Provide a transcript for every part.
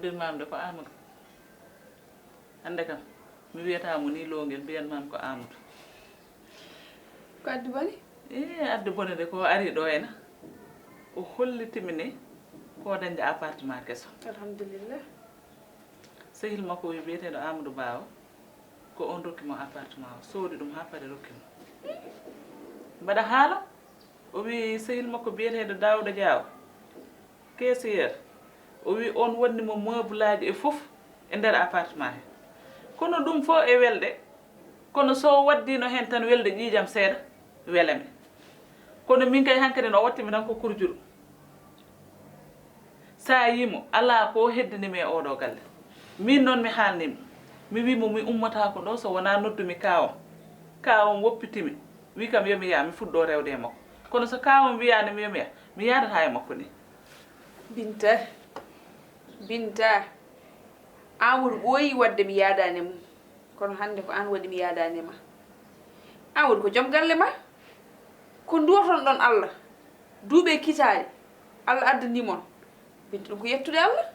noddirmam de ko Amadou hande kam mi wiyatamo ni longel mbiyanmam ko Amadou ko addi boni adde bone de ko ari ɗo ena o hollitimi ni ko dañde appartement keso alhamdulillah sehil makko wi biyeteɗo Amadou Bawo ko on rokkimo appartement o soodi ɗum ha pare rokkimo mbaɗa haala o wi sehil makko biyeteɗo Daouda Diaw caissiére o wi on wonnimo meuble aji e fof e nder appartement he kono ɗum fo e welde kono so waddino hen tan welde ƴiijam seeɗa weleme kono min kay hankadi no wattimi tan ko kurjuru sa yimo ala ko heddinimi e oɗo galle min noon mi haalnimo mi wimo mi ummata ko ɗo so wona noddumi kawam woppitimi wi kam yomi yaa mi fuɗɗo rewde e makko kono so kawam wiyani mi yomi yaa mi yadata e makko ni binta Amadou ɓooyi wadde mi yaadani mum kono hande ko an waɗi mi yaadanima Amadou ko joom galle ma ko duwoton ɗon Allah duuɓe kitaali Allah addanimon binta ɗum ko yettude Allah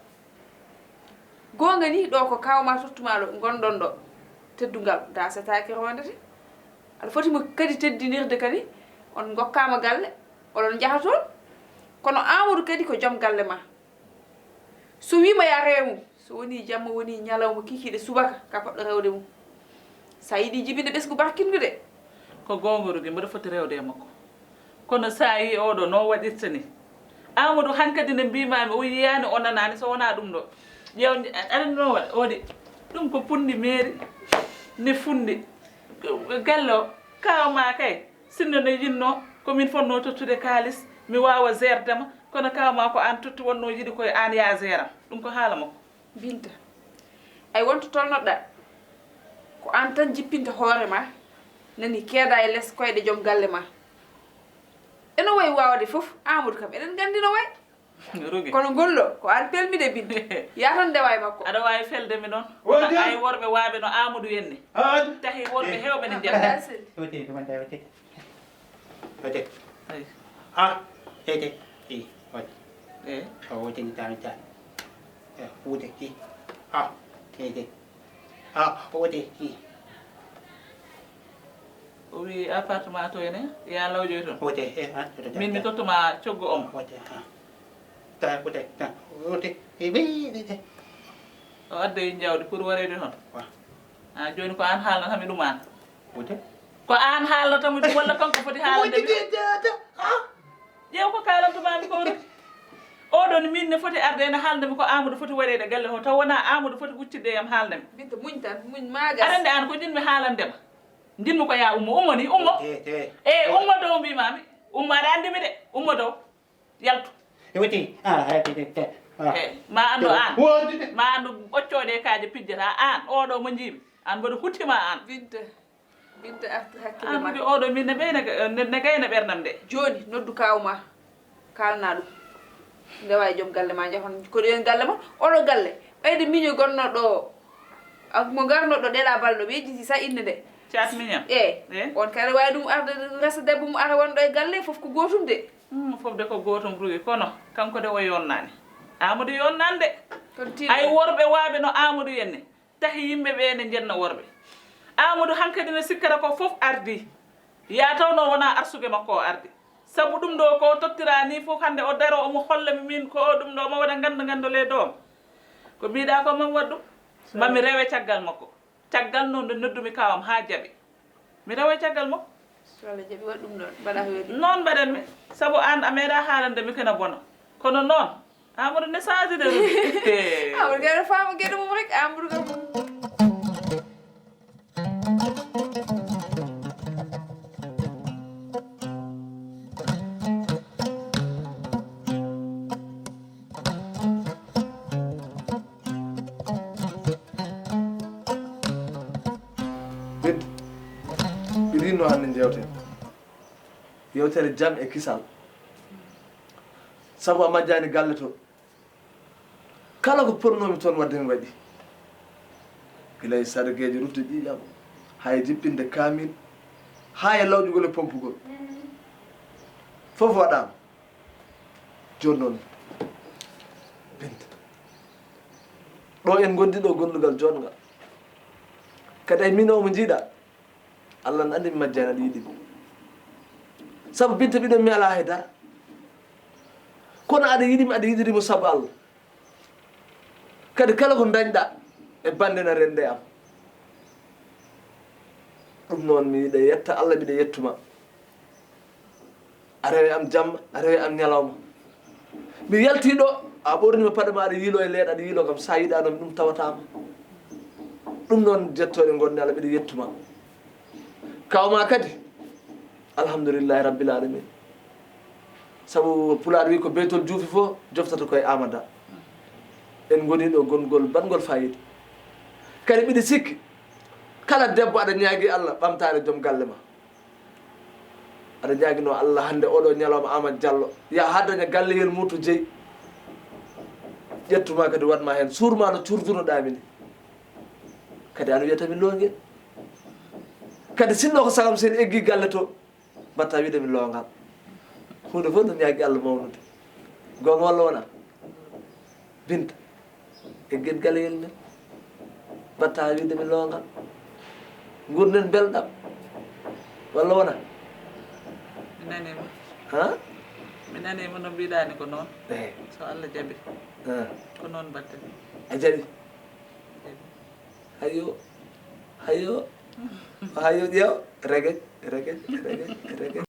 gonga ni ɗo ko kawma tottuma ɗo gonɗon ɗo teddugal dasataki rondete aɗa foti mo kadi teddinirde kadi on gokkama galle oɗon jaaha toon kono Amadou kadi ko joom galle ma so wima ya rew mum so woni jamma woni ñalawma kikiɗe subaka ka poɗɗo rewde mum sa yiiɗi jibinde ɓesgu barkindude ko gongorugi mbiɗa foti rewde e makko kono sa yi oɗo no waɗirta ni Amadou hankadi ne mbimami o yiyani o nanani so wona ɗum ɗo ƴeew aɗa no waɗa oɗi ɗum ko pundi mairie ne fundi galle o kawma kay sinno ne yinno komin fonno tottude kalis mi wawa gerdema kono kawma ko an totti wonno yiɗi koye an ya géram ɗum ko haala makko binta ay wonto tolnoɗa ko an tan jippinta hoore ma nani keeda e less koyɗe joom galle ma eno wayi wawde fof Amadou kam eɗen gandi no way rogi kono gollo ko an pelmide binta ya tan ndewa e makko aɗa wawi feldemi noon ay worɓe waaɓe no Amadou yenni tahi worɓe hewɓe ne jetta o wi appartement to ene ya lawjoy toon min mi tottuma coggo omo o adde jawdi pour warede toon joni ko an haalnatami ɗum an ko an haalnatami ɗum walla kanko foti haalande ƴeew ko kalantumami ko ruki oɗon min ne foti arde ene haaldemi ko Amadou foti waɗede galle o taw wona Amadou foti huccidde yam haaldemi binta muñ tan muñ magas arande an ko jinmi haalandema jinmi ko ya ummo ni ummo ummo dow mbimami ummo aɗa andimi de ummo dow yaltu ma andu an ma andu ɓoccode kaje pijjata an oɗo mo jiimi an mboɗo huttima an binta arta hakkille an ma mbi oɗo min ne ɓeyna ne gayna ɓernam de joni noddu kawma kalna ɗum ndewa e joom galle ma jahon ko ɗen galle ma oɗo galle ɓeyde miño gonno ɗo mo garno ɗo ɗeɗa balɗo ɓeji sa inde nde cat miñam on kadi wawi ɗum arde resa debbo mum ara wonɗo e galle foof ko gotum de fof de ko gotum rugi kono kanko de o yonnani Amadou yonnani de kono tin ay worɓe waaɓe no Amadou yenne tahi yimɓe ɓe ne jenna worɓe Amadou hankadi no sikkata ko fof ardi ya taw noon wona arsugue makko o ardi sabu ɗum ɗo ko tottira ni fof hande o daro omo hollami min ko ɗum ɗo mo waɗa gandole doom ko mbiɗa ko mam waɗɗum mami rewe caggal makko caggal noon nde noddumi kawam ha jaaɓi mi rewe caggal makko so Allah jaaɓi waɗ ɗum noon mbaɗa ko weeli noon mbaɗanmi sabu an a meeɗa haalande mi kene bona kono noon Amadou ne change de Amadou gaɗa faama gueɗe mum rek Amadou kam no hande jewte yewtere jam e kisal sabu a majjani galle to kala ko pornomi toon wadde mi waɗi gilay sargueji rufde ƴiƴam hay jippinde kamin ha e lawƴugol e pompugol fof waɗama joni noon Binta ɗo en gondi ɗo gondugal jonga kadi ay min o mo jiiɗa Allah ne andi mi majjani aɗa yiɗi sabu Binta ɓiɗon mi ala haydara kono aɗa yiɗimi aɗa yiɗirimo sabu Allah kadi kala ko dañɗa e bande no rende am ɗum noon mi yiɗa yetta Allah mbiɗa yettuma a rewe am jamma a rewe am ñalawma mi yaltiɗo a ɓornima paɗe ma aɗa yiilo e leeɗa aɗa yiilo kam sa yiɗanomi ɗum tawatama ɗum noon jettoɗe gonne Allah mbiɗa yettuma kawma kadi alhamdoulillahi rabbil alamin sabu pulaar wi ko beytol juufi fof joftata koye amada en goni ɗo gongol bangol fayida kadi mbiɗa sikki kala debbo aɗa ñaagui Allah ɓamtare joom galle ma aɗa ñaguino Allah hande oɗo ñalawma Amadou Diallo ya ha daña galleyel muto jeeyi ƴettuma kadi watma hen suurma no curdunoɗami ni kadi an wiyatami longuel kadi sinno ko sagam sen eggi galle to mbatta wiidemi longal hunde fof no ñaagui Allah mawnude gonga walla wona Binta egguet galeyel nden mbatta wiidemi longal gurden belɗam walla wona mi nanima ha mi nanima no mbiɗani ko noon eyi so Allah jaaɓi ko noon mbatten a jaɓi hayyo hayyo hayyo ƴeew regueƴ regueƴ regueƴ regueƴ